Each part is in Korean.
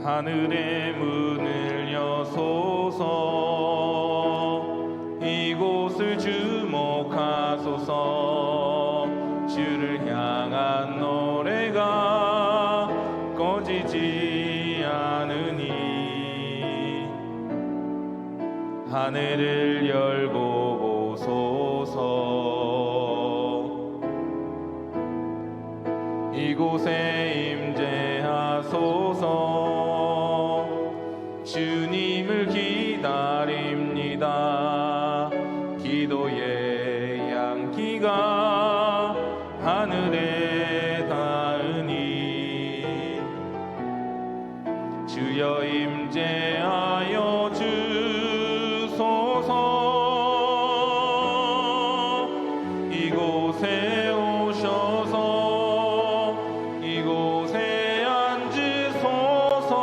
하늘의 문을 여소서. 이곳을 주목하소서. 주를 향한 노래가 꺼지지 않으니 하늘을 열고 보소서. 이곳에 임재하소서. 주님을 기다립니다. 기도의 향기가 하늘에 닿으니 주여 임재하여 주소서. 이곳에 오셔서 이곳에 앉으소서.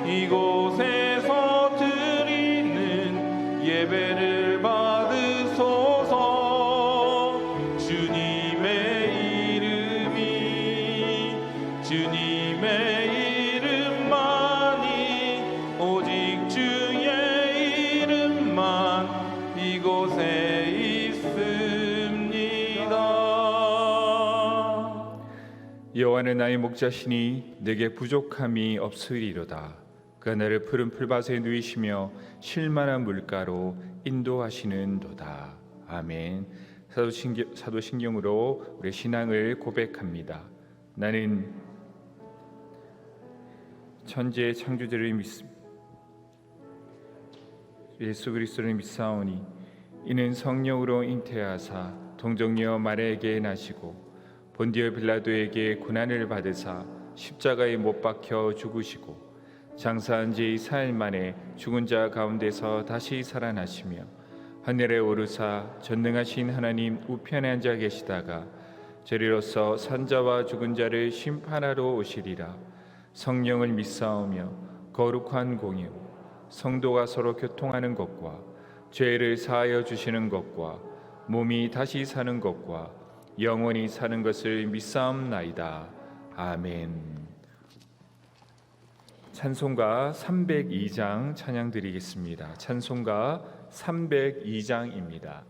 이곳에서 드리는 예배를 받으소서. 주님의 이름만이 오직 주의 이름만 이곳에 있습니다. 여호와는 나의 목자시니 내게 부족함이 없으리로다. 그가 나를 푸른 풀밭에 누이시며 쉴만한 물가로 인도하시는도다. 아멘. 사도신경으로 우리 신앙을 고백합니다. 나는 천지의 창조주를 예수 그리스도를 믿사오니 이는 성령으로 잉태하사 동정녀 마리아에게 나시고 본디오 빌라도에게 고난을 받으사 십자가에 못 박혀 죽으시고 장사한 지 4일 만에 죽은 자 가운데서 다시 살아나시며 하늘에 오르사 전능하신 하나님 우편에 앉아 계시다가 저리로서 산자와 죽은 자를 심판하러 오시리라. 성령을 믿사오며 거룩한 공유 성도가 서로 교통하는 것과 죄를 사하여 주시는 것과 몸이 다시 사는 것과 영원히 사는 것을 믿사옵나이다. 아멘. 찬송가 302장 찬양 드리겠습니다. 찬송가 302장입니다.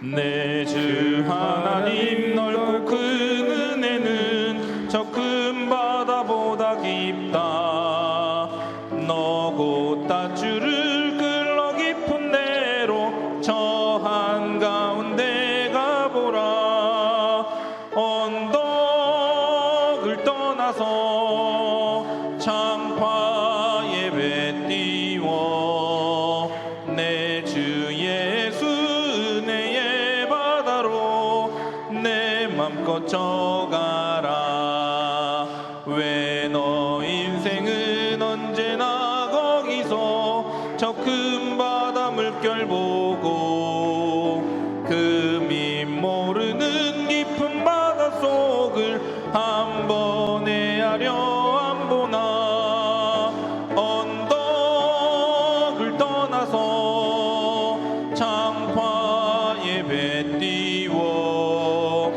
내 주 하나님 넓고 큰 은혜는 저 큰 바다보다 깊다. 너 곧 닷줄을 끌러 깊은 데로 저 한가운데 가보라. 언덕을 떠나서 창파에 배 띄워 내 주 예수 은혜의 바다로 내 맘껏 져가라. 왜 너 인생은 언제나 거기서 저 큰 바다 물결 보고 금이 모르는 깊은 바다 속을 한 번 헤아려 안 보나. 언덕을 떠나서 창파에 배 띄워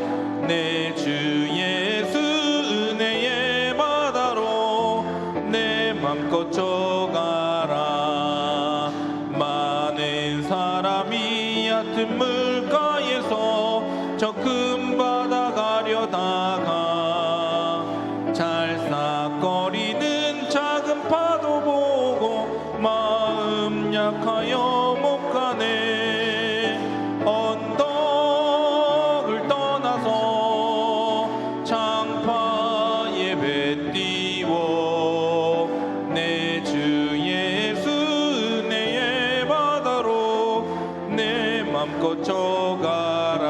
내 주 예수 은혜의 바다로 내 맘껏 져가라. 많은 사람이 얕은 물가에서 저 큰 바다 가려다가 찰싹거리는 작은 파도 보고 마음 약하여 못 가네. 언덕을 떠나서 창파에 배 띄워 내 주 예수 은혜의 바다로 내 맘껏 져가라.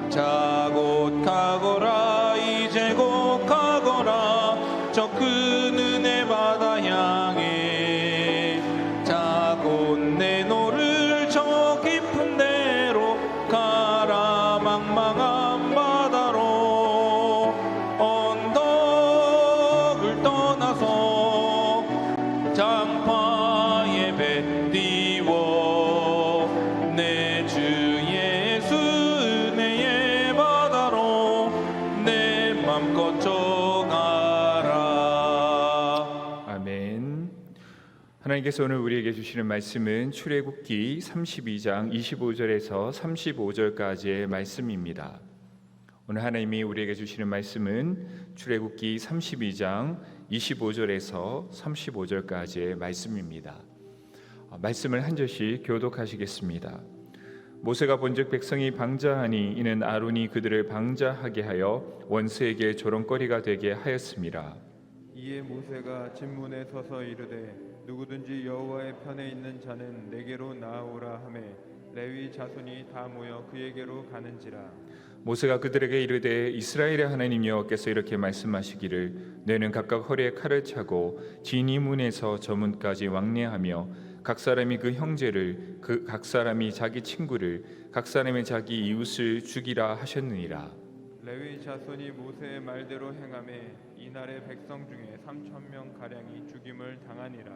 자 곧 가거라. 이제 곧 가거라. 저 큰 은혜 바다 향해. 자 곧 내노를 저 깊은 데로 가라. 망망한 바다로 언덕을 떠나서 장파에 배 띄워 하나님께서 오늘 우리에게 주시는 말씀은 출애굽기 32장 25절에서 35절까지의 말씀입니다. 오늘 하나님이 우리에게 주시는 말씀은 출애굽기 32장 25절에서 35절까지의 말씀입니다. 말씀을 한 절씩 교독하시겠습니다. 모세가 본즉 백성이 방자하니 이는 아론이 그들을 방자하게 하여 원수에게 조롱거리가 되게 하였음이라. 이에 모세가 진문에 서서 이르되 누구든지 여호와의 편에 있는 자는 내게로 나아오라 하매 레위 자손이 다 모여 그에게로 가는지라. 모세가 그들에게 이르되 이스라엘의 하나님 여호와께서 이렇게 말씀하시기를 너희는 각각 허리에 칼을 차고 진이 문에서 저 문까지 왕래하며 각 사람이 그 형제를 각 사람이 자기 친구를 각 사람이 자기 이웃을 죽이라 하셨느니라. 레위 자손이 모세의 말대로 행하매 이날의 백성 중에 3,000명 가량이 죽임을 당하니라.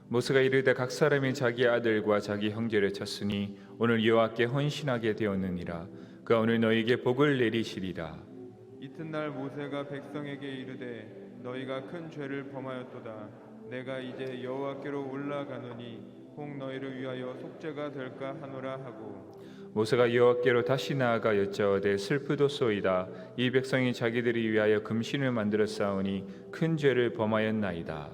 모세가 이르되 각 사람이 자기 아들과 자기 형제를 쳤으니 오늘 여호와께 헌신하게 되었느니라. 그가 오늘 너희에게 복을 내리시리라. 이튿날 모세가 백성에게 이르되 너희가 큰 죄를 범하였도다. 내가 이제 여호와께로 올라가노니 혹 너희를 위하여 속죄가 될까 하노라 하고. 모세가 여호와께로 다시 나아가 여짜오되 슬프도소이다. 이 백성이 자기들이 위하여 금신을 만들어 쌓으니 큰 죄를 범하였나이다.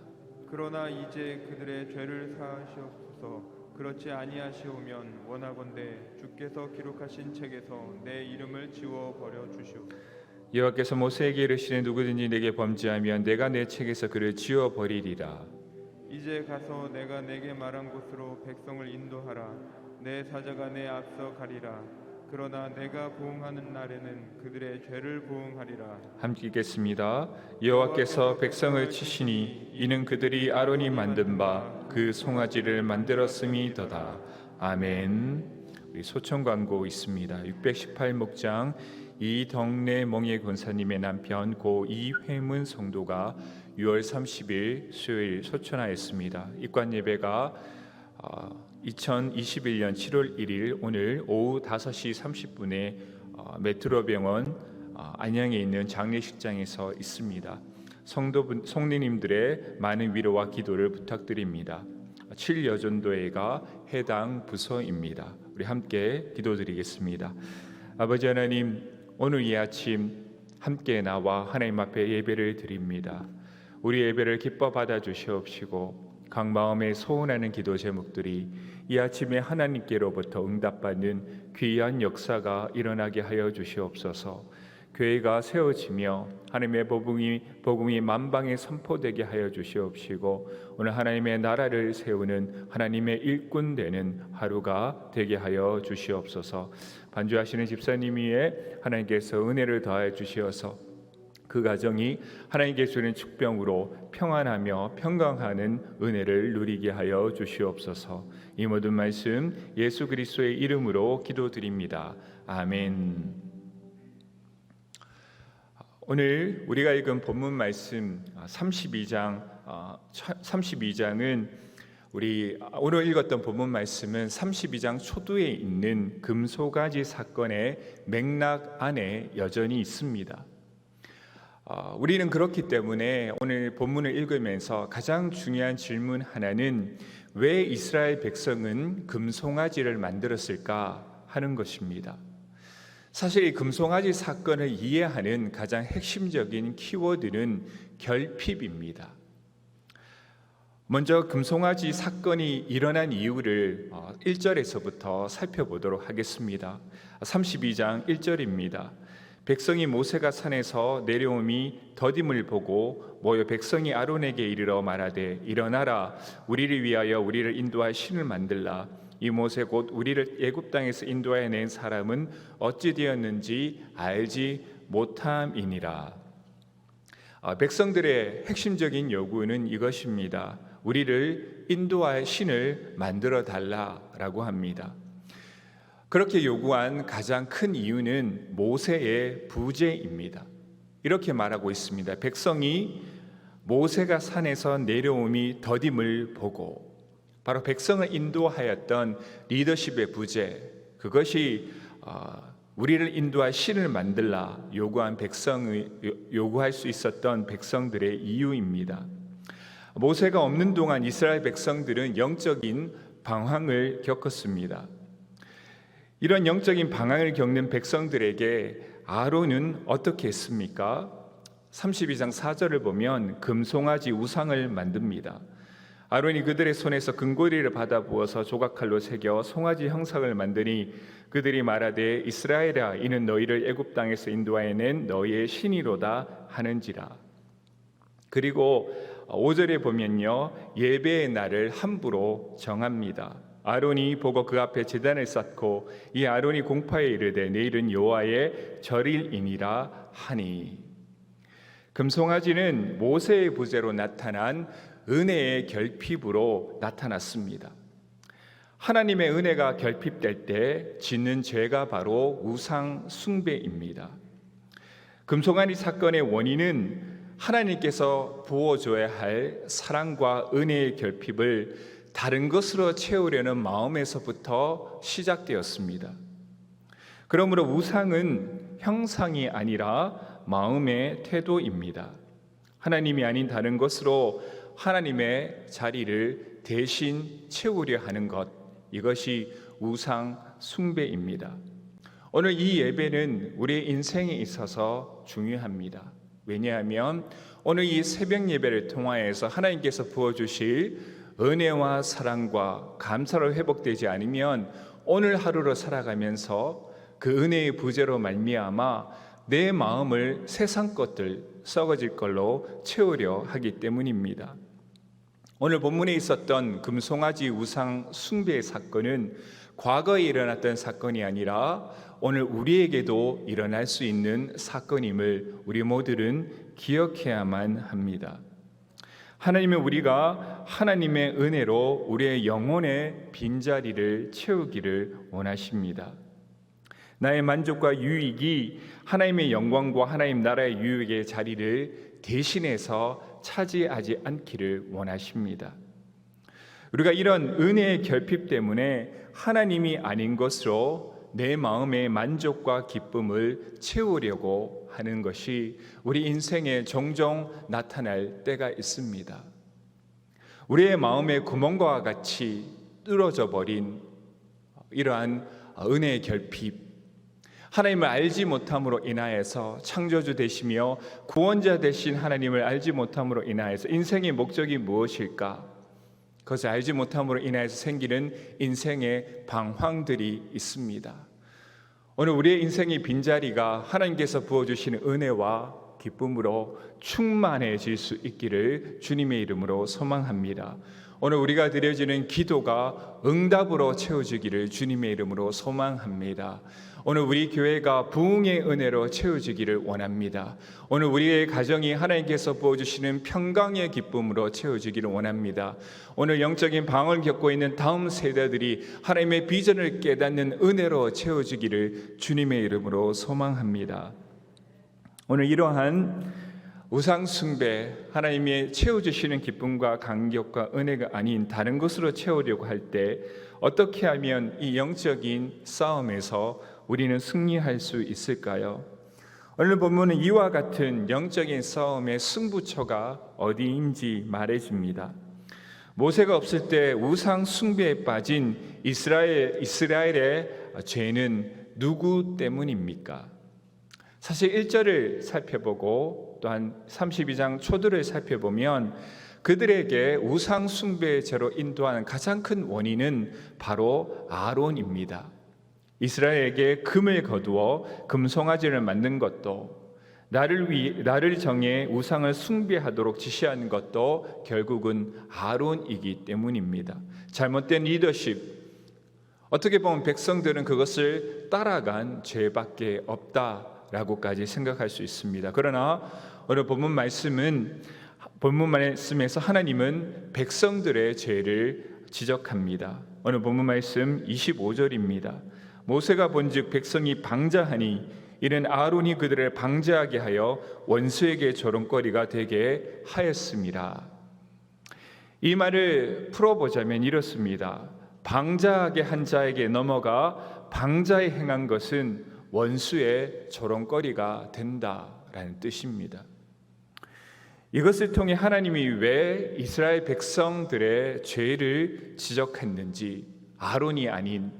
그러나 이제 그들의 죄를 사하시옵소서. 그렇지 아니하시오면 원하건대 주께서 기록하신 책에서 내 이름을 지워 버려 주시옵소서. 여호와께서 모세에게 이르시되 누구든지 내게 범죄하면 내가 내 책에서 그를 지워 버리리라. 이제 가서 내가 내게 말한 곳으로 백성을 인도하라. 내 사자가 내 앞서 가리라. 그러나 내가 보응하는 날에는 그들의 죄를 보응하리라. 함께 읽겠습니다. 여호와께서 백성을 치시니 이는 그들이 아론이 만든 바 그 송아지를 만들었음이더다. 아멘. 우리 소청 광고 있습니다. 618목장 이덕래 멍예 권사님의 남편 고 이회문 성도가 6월 30일 수요일 소천하였습니다. 입관 예배가 2021년 7월 1일 오늘 오후 5시 30분에 메트로병원 안양에 있는 장례식장에서 있습니다. 성도님들의 많은 위로와 기도를 부탁드립니다. 7여전도회가 해당 부서입니다. 우리 함께 기도드리겠습니다. 아버지 하나님, 오늘 이 아침 함께 나와 하나님 앞에 예배를 드립니다. 우리 예배를 기뻐 받아 주시옵시고 각 마음에 소원하는 기도 제목들이 이 아침에 하나님께로부터 응답받는 귀한 역사가 일어나게 하여 주시옵소서. 교회가 세워지며 하나님의 복음이 만방에 선포되게 하여 주시옵시고 오늘 하나님의 나라를 세우는 하나님의 일꾼 되는 하루가 되게 하여 주시옵소서. 반주하시는 집사님 위에 하나님께서 은혜를 더하여 주시어서 그 가정이 하나님께 주는 축병으로 평안하며 평강하는 은혜를 누리게 하여 주시옵소서. 이 모든 말씀 예수 그리스도의 이름으로 기도드립니다. 아멘. 오늘 우리가 읽은 본문 말씀 32장은 우리 오늘 읽었던 본문 말씀은 32장 초두에 있는 금송아지 사건의 맥락 안에 여전히 있습니다. 우리는 그렇기 때문에 오늘 본문을 읽으면서 가장 중요한 질문 하나는 왜 이스라엘 백성은 금송아지를 만들었을까 하는 것입니다. 사실 이 금송아지 사건을 이해하는 가장 핵심적인 키워드는 결핍입니다. 먼저 금송아지 사건이 일어난 이유를 1절에서부터 살펴보도록 하겠습니다. 32장 1절입니다. 백성이 모세가 산에서 내려옴이 더딤을 보고 모여 백성이 아론에게 이르러 말하되 일어나라 우리를 위하여 우리를 인도할 신을 만들라. 이 모세 곧 우리를 애굽 땅에서 인도하여 낸 사람은 어찌 되었는지 알지 못함이니라. 백성들의 핵심적인 요구는 이것입니다. 우리를 인도할 신을 만들어 달라라고 합니다. 그렇게 요구한 가장 큰 이유는 모세의 부재입니다. 이렇게 말하고 있습니다. 백성이 모세가 산에서 내려옴이 더딤을 보고 바로 백성을 인도하였던 리더십의 부재, 그것이 우리를 인도할 신을 만들라 요구할 수 있었던 백성들의 이유입니다. 모세가 없는 동안 이스라엘 백성들은 영적인 방황을 겪었습니다. 이런 영적인 방황을 겪는 백성들에게 아론은 어떻게 했습니까? 32장 4절을 보면 금송아지 우상을 만듭니다. 아론이 그들의 손에서 금고리를 받아 부어서 조각칼로 새겨 송아지 형상을 만드니 그들이 말하되 이스라엘아 이는 너희를 애굽 땅에서 인도하여낸 너희의 신이로다 하는지라. 그리고 5절에 보면요, 예배의 날을 함부로 정합니다. 아론이 보고 그 앞에 제단을 쌓고 이 아론이 공파에 이르되 내일은 여호와의 절일이니라 하니. 금송아지는 모세의 부재로 나타난 은혜의 결핍으로 나타났습니다. 하나님의 은혜가 결핍될 때 짓는 죄가 바로 우상 숭배입니다. 금송아지 사건의 원인은 하나님께서 부어줘야 할 사랑과 은혜의 결핍을 다른 것으로 채우려는 마음에서부터 시작되었습니다. 그러므로 우상은 형상이 아니라 마음의 태도입니다. 하나님이 아닌 다른 것으로 하나님의 자리를 대신 채우려 하는 것, 이것이 우상 숭배입니다. 오늘 이 예배는 우리의 인생에 있어서 중요합니다. 왜냐하면 오늘 이 새벽 예배를 통하여서 하나님께서 부어주실 은혜와 사랑과 감사로 회복되지 않으면 오늘 하루를 살아가면서 그 은혜의 부재로 말미암아 내 마음을 세상 것들, 썩어질 걸로 채우려 하기 때문입니다. 오늘 본문에 있었던 금송아지 우상 숭배의 사건은 과거에 일어났던 사건이 아니라 오늘 우리에게도 일어날 수 있는 사건임을 우리 모두는 기억해야만 합니다. 하나님은 우리가 하나님의 은혜로 우리의 영혼의 빈자리를 채우기를 원하십니다. 나의 만족과 유익이 하나님의 영광과 하나님 나라의 유익의 자리를 대신해서 차지하지 않기를 원하십니다. 우리가 이런 은혜의 결핍 때문에 하나님이 아닌 것으로 내 마음의 만족과 기쁨을 채우려고 하는 것이 우리 인생에 종종 나타날 때가 있습니다. 우리의 마음의 구멍과 같이 뚫어져 버린 이러한 은혜의 결핍, 하나님을 알지 못함으로 인하여서 창조주 되시며 구원자 되신 하나님을 알지 못함으로 인하여서 인생의 목적이 무엇일까? 그것을 알지 못함으로 인하여서 생기는 인생의 방황들이 있습니다. 오늘 우리의 인생의 빈자리가 하나님께서 부어주시는 은혜와 기쁨으로 충만해질 수 있기를 주님의 이름으로 소망합니다. 오늘 우리가 드려지는 기도가 응답으로 채워지기를 주님의 이름으로 소망합니다. 오늘 우리 교회가 부흥의 은혜로 채워지기를 원합니다. 오늘 우리의 가정이 하나님께서 부어주시는 평강의 기쁨으로 채워지기를 원합니다. 오늘 영적인 방황을 겪고 있는 다음 세대들이 하나님의 비전을 깨닫는 은혜로 채워지기를 주님의 이름으로 소망합니다. 오늘 이러한 우상 숭배, 하나님이 채워주시는 기쁨과 감격과 은혜가 아닌 다른 것으로 채우려고 할 때 어떻게 하면 이 영적인 싸움에서 우리는 승리할 수 있을까요? 오늘 본문은 이와 같은 영적인 싸움의 승부처가 어디인지 말해줍니다. 모세가 없을 때 우상 숭배에 빠진 이스라엘의 죄는 누구 때문입니까? 사실 1절을 살펴보고 또한 32장 초들을 살펴보면 그들에게 우상 숭배의 죄로 인도하는 가장 큰 원인은 바로 아론입니다. 이스라엘에게 금을 거두어 금송아지를 만든 것도, 나를 정해 우상을 숭배하도록 지시한 것도 결국은 아론이기 때문입니다. 잘못된 리더십, 어떻게 보면 백성들은 그것을 따라간 죄밖에 없다라고까지 생각할 수 있습니다. 그러나 오늘 본문 말씀에서 하나님은 백성들의 죄를 지적합니다. 오늘 본문 말씀 25절입니다. 모세가 본즉 백성이 방자하니 이는 아론이 그들을 방자하게 하여 원수에게 조롱거리가 되게 하였습니다. 이 말을 풀어보자면 이렇습니다. 방자하게 한 자에게 넘어가 방자에 행한 것은 원수의 조롱거리가 된다라는 뜻입니다. 이것을 통해 하나님이 왜 이스라엘 백성들의 죄를 지적했는지 아론이 아닌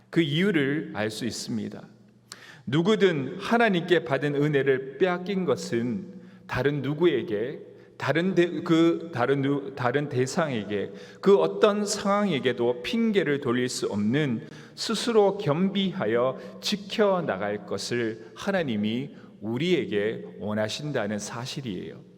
그 이유를 알 수 있습니다. 누구든 하나님께 받은 은혜를 빼앗긴 것은 다른 누구에게, 다른 대상에게, 그 어떤 상황에게도 핑계를 돌릴 수 없는 스스로 겸비하여 지켜나갈 것을 하나님이 우리에게 원하신다는 사실이에요.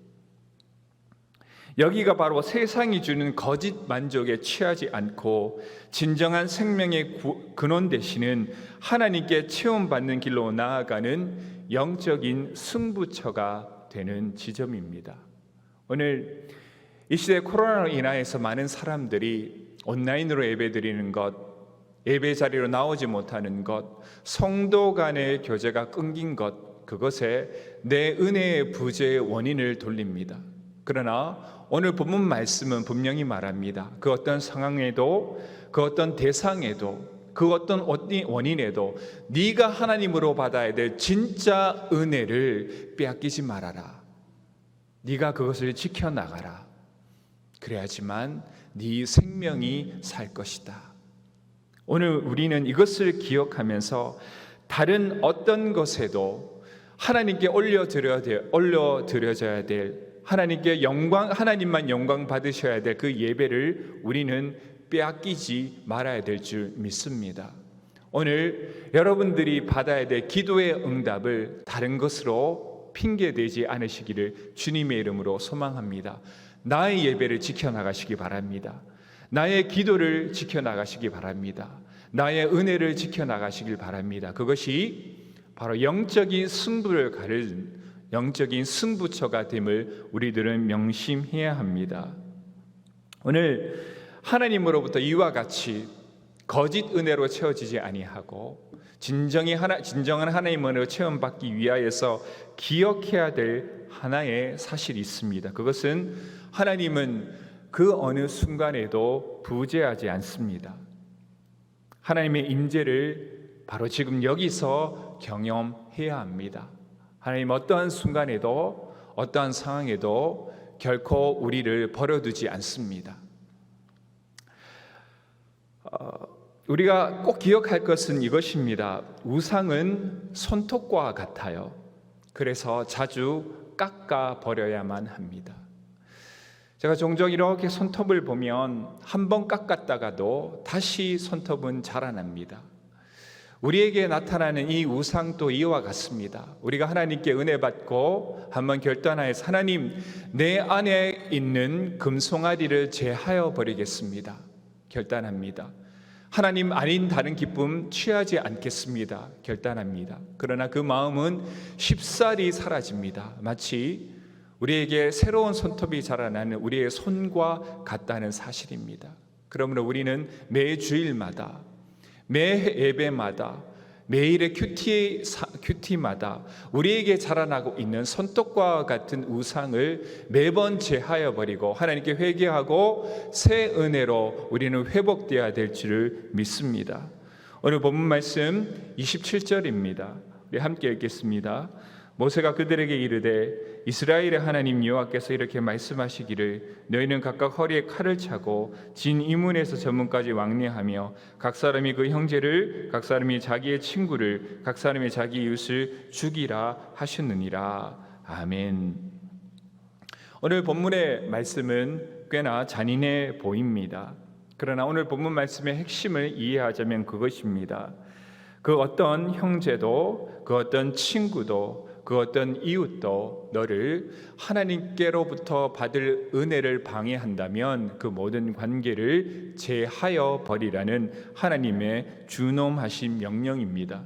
여기가 바로 세상이 주는 거짓 만족에 취하지 않고 진정한 생명의 근원 되시는 하나님께 체험받는 길로 나아가는 영적인 승부처가 되는 지점입니다. 오늘 이 시대 코로나로 인하여서 많은 사람들이 온라인으로 예배드리는 것, 예배 자리로 나오지 못하는 것, 성도 간의 교제가 끊긴 것, 그것에 내 은혜의 부재의 원인을 돌립니다. 그러나 오늘 본문 말씀은 분명히 말합니다. 그 어떤 상황에도, 그 어떤 대상에도, 그 어떤 원인에도 네가 하나님으로 받아야 될 진짜 은혜를 빼앗기지 말아라. 네가 그것을 지켜나가라. 그래야지만 네 생명이 살 것이다. 오늘 우리는 이것을 기억하면서 다른 어떤 것에도 하나님께 올려드려져야 될, 하나님께 하나님만 영광 받으셔야 될 그 예배를 우리는 빼앗기지 말아야 될 줄 믿습니다. 오늘 여러분들이 받아야 될 기도의 응답을 다른 것으로 핑계대지 않으시기를 주님의 이름으로 소망합니다. 나의 예배를 지켜나가시기 바랍니다. 나의 기도를 지켜나가시기 바랍니다. 나의 은혜를 지켜나가시길 바랍니다. 그것이 바로 영적인 승부를 가르는 영적인 승부처가 됨을 우리들은 명심해야 합니다. 오늘 하나님으로부터 이와 같이 거짓 은혜로 채워지지 아니하고 진정한 하나님의 은혜로 체험받기 위하여서 기억해야 될 하나의 사실이 있습니다. 그것은 하나님은 그 어느 순간에도 부재하지 않습니다. 하나님의 임재를 바로 지금 여기서 경험해야 합니다. 하나님 어떠한 순간에도, 어떠한 상황에도 결코 우리를 버려두지 않습니다. 우리가 꼭 기억할 것은 이것입니다. 우상은 손톱과 같아요. 그래서 자주 깎아 버려야만 합니다. 제가 종종 이렇게 손톱을 보면 한 번 깎았다가도 다시 손톱은 자라납니다. 우리에게 나타나는 이 우상도 이와 같습니다. 우리가 하나님께 은혜 받고 한번 결단하여서 하나님, 내 안에 있는 금송아리를 제하여 버리겠습니다. 결단합니다. 하나님 아닌 다른 기쁨 취하지 않겠습니다. 결단합니다. 그러나 그 마음은 쉽사리 사라집니다. 마치 우리에게 새로운 손톱이 자라나는 우리의 손과 같다는 사실입니다. 그러므로 우리는 매 주일마다, 매 예배마다, 매일의 큐티마다 우리에게 자라나고 있는 손톱과 같은 우상을 매번 제하여 버리고 하나님께 회개하고 새 은혜로 우리는 회복되어야 될 줄을 믿습니다. 오늘 본문 말씀 27절입니다. 우리 함께 읽겠습니다. 모세가 그들에게 이르되 이스라엘의 하나님 여호와께서 이렇게 말씀하시기를 너희는 각각 허리에 칼을 차고 진 이문에서 저문까지 왕래하며 각 사람이 그 형제를, 각 사람이 자기의 친구를, 각 사람이 자기 이웃을 죽이라 하셨느니라. 아멘. 오늘 본문의 말씀은 꽤나 잔인해 보입니다. 그러나 오늘 본문 말씀의 핵심을 이해하자면 그것입니다. 그 어떤 형제도, 그 어떤 친구도, 그 어떤 이웃도 너를 하나님께로부터 받을 은혜를 방해한다면 그 모든 관계를 제하여 버리라는 하나님의 준엄하신 명령입니다.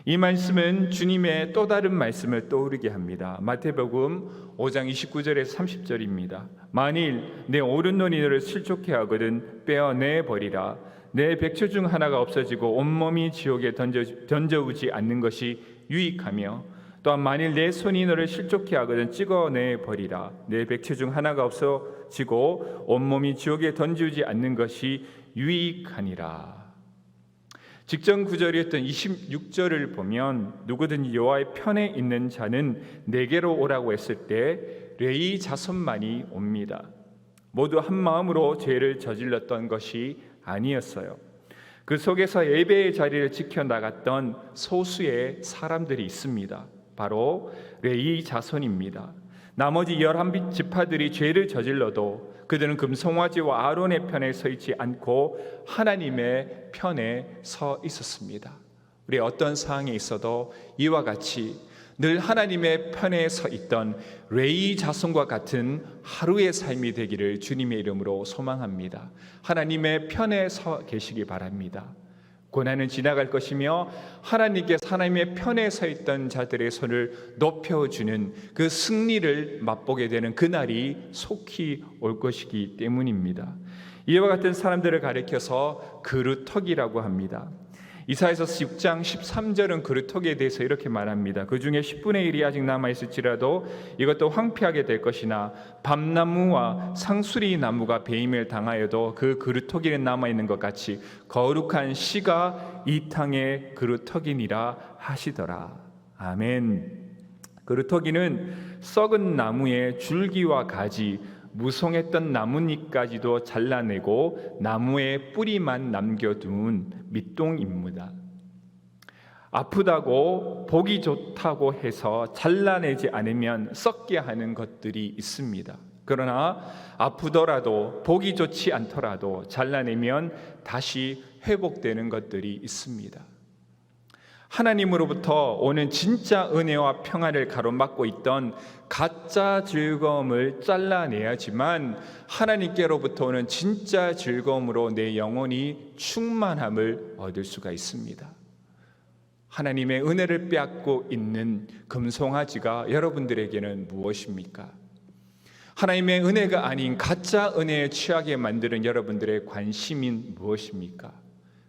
이 말씀은 주님의 또 다른 말씀을 떠오르게 합니다. 마태복음 5장 29절에서 30절입니다. 만일 내 오른손이 너를 실족해 하거든 빼어내 버리라. 내 백처 중 하나가 없어지고 온몸이 지옥에 던져오지 않는 것이 유익하며 또한 만일 내 손이 너를 실족해 하거든 찍어내 버리라. 내 백처 중 하나가 없어지고 온몸이 지옥에 던지지 않는 것이 유익하니라. 직전 구절이었던 26절을 보면 누구든지 여호와의 편에 있는 자는 내게로 오라고 했을 때 레위 자손만이 옵니다. 모두 한 마음으로 죄를 저질렀던 것이 아니었어요. 그 속에서 예배의 자리를 지켜나갔던 소수의 사람들이 있습니다. 바로 레위 자손입니다. 나머지 11지파들이 죄를 저질러도 그들은 금송아지와 아론의 편에 서 있지 않고 하나님의 편에 서 있었습니다. 우리 어떤 상황에 있어도 이와 같이 늘 하나님의 편에 서 있던 레위 자손과 같은 하루의 삶이 되기를 주님의 이름으로 소망합니다. 하나님의 편에 서 계시기 바랍니다. 고난은 지나갈 것이며 하나님께서 하나님의 편에 서 있던 자들의 손을 높여주는 그 승리를 맛보게 되는 그날이 속히 올 것이기 때문입니다. 이와 같은 사람들을 가리켜서 그루터기라고 합니다. 이사야서 6장 13절은 그루터기에 대해서 이렇게 말합니다. 그 중에 10분의 1이 아직 남아있을지라도 이것도 황폐하게 될 것이나 밤나무와 상수리 나무가 배임을 당하여도 그 그루터기는 남아있는 것 같이 거룩한 씨가 이 땅의 그루터기니라 하시더라. 아멘. 그루터기는 썩은 나무의 줄기와 가지, 무성했던 나뭇잎까지도 잘라내고 나무의 뿌리만 남겨둔 밑동입니다. 아프다고 보기 좋다고 해서 잘라내지 않으면 썩게 하는 것들이 있습니다. 그러나 아프더라도 보기 좋지 않더라도 잘라내면 다시 회복되는 것들이 있습니다. 하나님으로부터 오는 진짜 은혜와 평안을 가로막고 있던 가짜 즐거움을 잘라내야지만 하나님께로부터 오는 진짜 즐거움으로 내 영혼이 충만함을 얻을 수가 있습니다. 하나님의 은혜를 빼앗고 있는 금송아지가 여러분들에게는 무엇입니까? 하나님의 은혜가 아닌 가짜 은혜에 취하게 만드는 여러분들의 관심인 무엇입니까?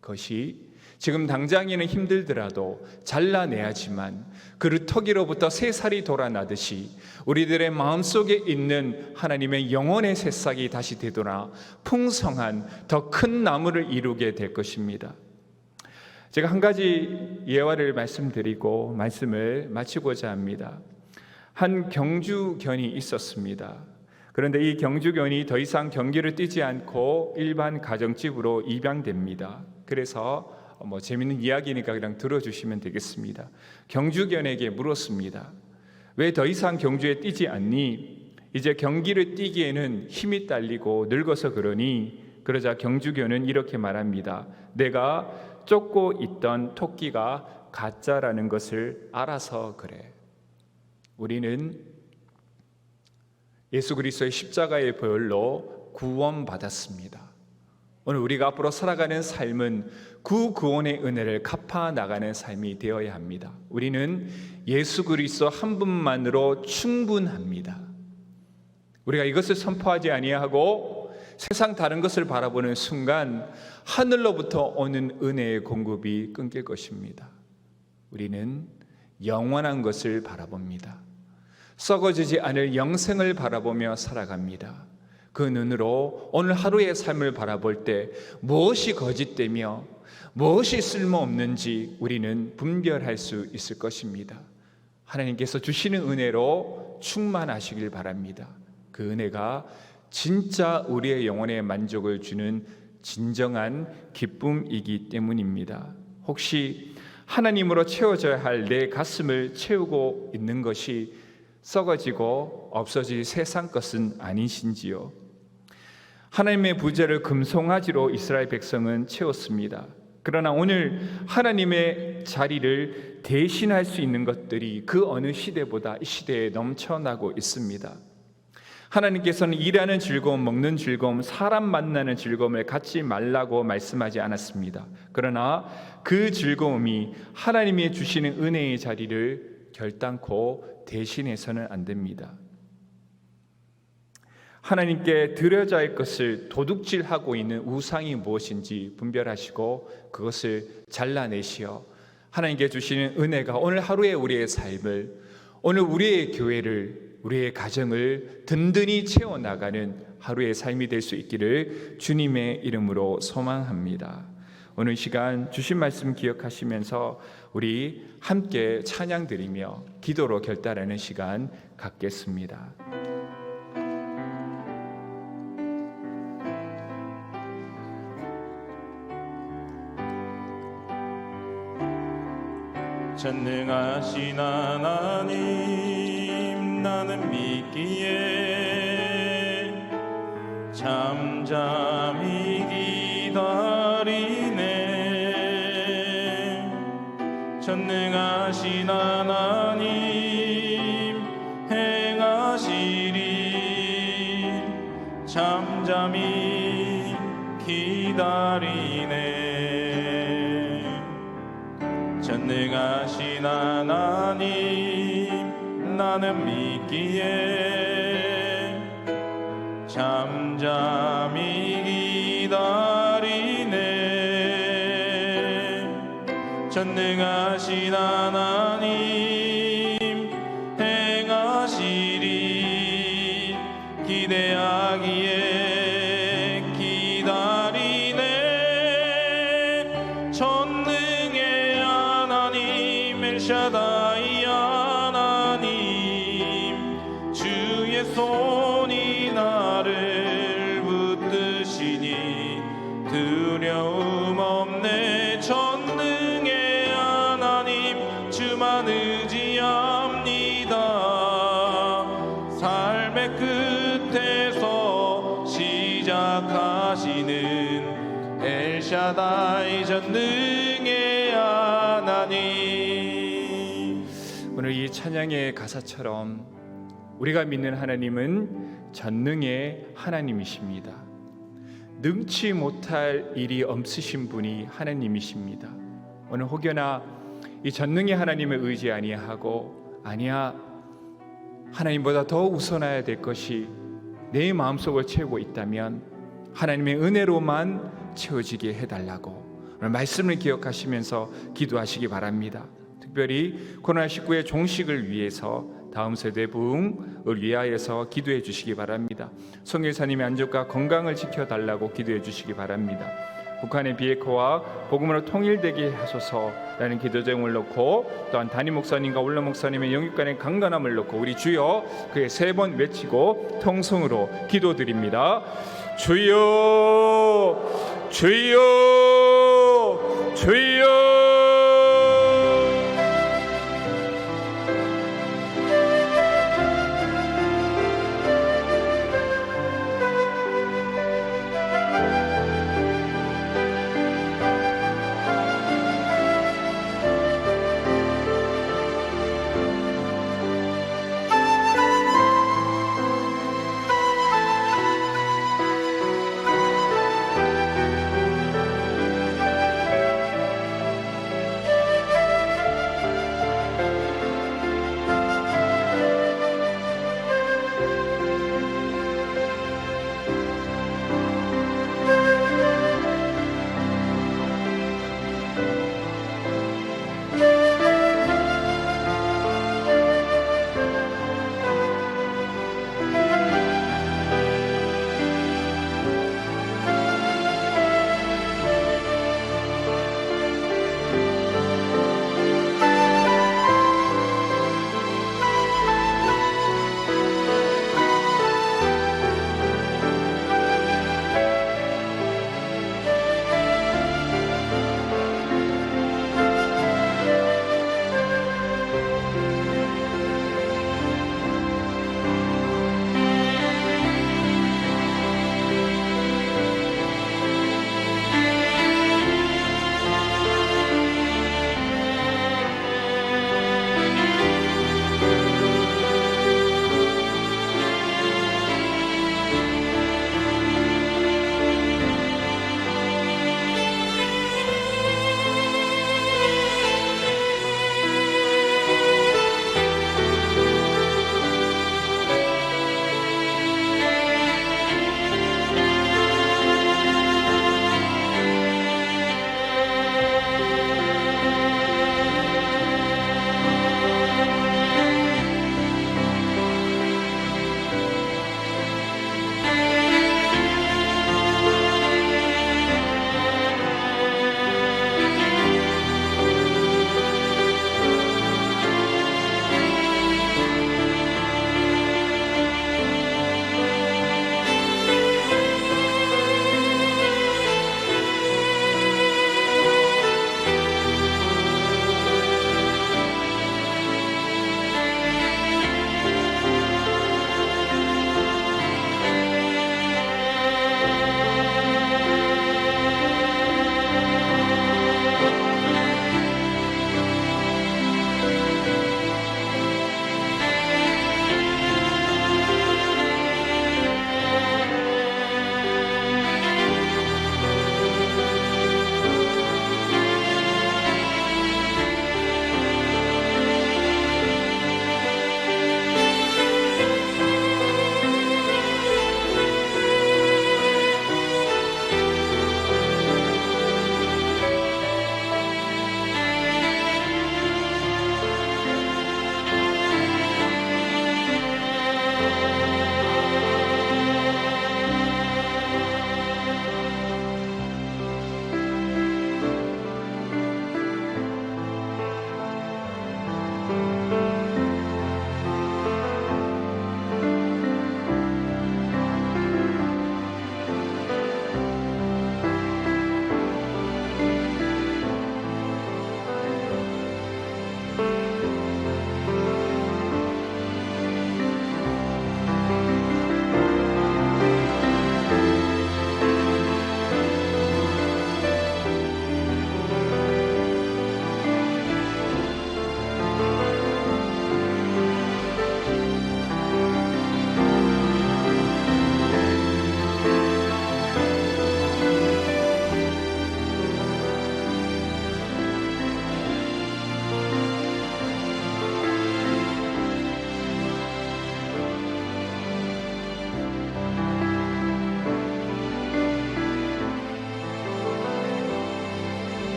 그것이 지금 당장에는 힘들더라도 잘라내야지만 그루터기로부터 새살이 돋아나듯이 우리들의 마음속에 있는 하나님의 영혼의 새싹이 다시 되돌아 풍성한 더 큰 나무를 이루게 될 것입니다. 제가 한 가지 예화를 말씀드리고 말씀을 마치고자 합니다. 한 경주견이 있었습니다. 그런데 이 경주견이 더 이상 경기를 뛰지 않고 일반 가정집으로 입양됩니다. 그래서 재밌는 이야기니까 그냥 들어주시면 되겠습니다. 경주견에게 물었습니다. 왜 더 이상 경주에 뛰지 않니? 이제 경기를 뛰기에는 힘이 딸리고 늙어서 그러니? 그러자 경주견은 이렇게 말합니다. 내가 쫓고 있던 토끼가 가짜라는 것을 알아서 그래. 우리는 예수 그리스도의 십자가의 보혈로 구원받았습니다. 오늘 우리가 앞으로 살아가는 삶은 구원의 은혜를 갚아 나가는 삶이 되어야 합니다. 우리는 예수 그리스도 한 분만으로 충분합니다. 우리가 이것을 선포하지 아니하고 세상 다른 것을 바라보는 순간 하늘로부터 오는 은혜의 공급이 끊길 것입니다. 우리는 영원한 것을 바라봅니다. 썩어지지 않을 영생을 바라보며 살아갑니다. 그 눈으로 오늘 하루의 삶을 바라볼 때 무엇이 거짓되며 무엇이 쓸모없는지 우리는 분별할 수 있을 것입니다. 하나님께서 주시는 은혜로 충만하시길 바랍니다. 그 은혜가 진짜 우리의 영혼에 만족을 주는 진정한 기쁨이기 때문입니다. 혹시 하나님으로 채워져야 할 내 가슴을 채우고 있는 것이 썩어지고 없어질 세상 것은 아니신지요? 하나님의 부재를 금송아지로 이스라엘 백성은 채웠습니다. 그러나 오늘 하나님의 자리를 대신할 수 있는 것들이 그 어느 시대보다 이 시대에 넘쳐나고 있습니다. 하나님께서는 일하는 즐거움, 먹는 즐거움, 사람 만나는 즐거움을 갖지 말라고 말씀하지 않았습니다. 그러나 그 즐거움이 하나님이 주시는 은혜의 자리를 결단코 대신해서는 안 됩니다. 하나님께 드려야 할 것을 도둑질하고 있는 우상이 무엇인지 분별하시고 그것을 잘라내시어 하나님께 주시는 은혜가 오늘 하루의 우리의 삶을, 오늘 우리의 교회를, 우리의 가정을 든든히 채워나가는 하루의 삶이 될 수 있기를 주님의 이름으로 소망합니다. 오늘 시간 주신 말씀 기억하시면서 우리 함께 찬양 드리며 기도로 결단하는 시간 갖겠습니다. 전능하신 하나님 나는 믿기에 잠잠히 기다리네. 전능하신 하나님 행하시리 잠잠히 기다리네. 전능하신 하나님 나는 믿기에 잠잠히 기다리네. 전능하신 하나님 행하시리 기대하기에 기다리네. 전능의 하나님 엘샤다이 하나님 주의 손이 나를 붙드시니 두려움 없네. 전능의 하나님 주만 의지합니다. 삶의 끝에서 시작하시는 엘샤다이 전능의 하나님. 오늘 이 찬양의 가사처럼 우리가 믿는 하나님은 전능의 하나님이십니다. 능치 못할 일이 없으신 분이 하나님이십니다. 오늘 혹여나 이 전능의 하나님을 의지 아니하고 아니야 하나님보다 더 우선해야 될 것이 내 마음속을 채우고 있다면 하나님의 은혜로만 채워지게 해달라고 오늘 말씀을 기억하시면서 기도하시기 바랍니다. 특별히 코로나19의 종식을 위해서 다음 세대 부흥을 위하여서 기도해 주시기 바랍니다. 송일사님의 안전과 건강을 지켜달라고 기도해 주시기 바랍니다. 북한의 비핵화와 복음으로 통일되게 하소서라는 기도 제목을 놓고 또한 담임 목사님과 원로 목사님의 영육간의 강건함을 놓고 우리 주여 그의 3번 외치고 통성으로 기도드립니다. 주여 주여 주여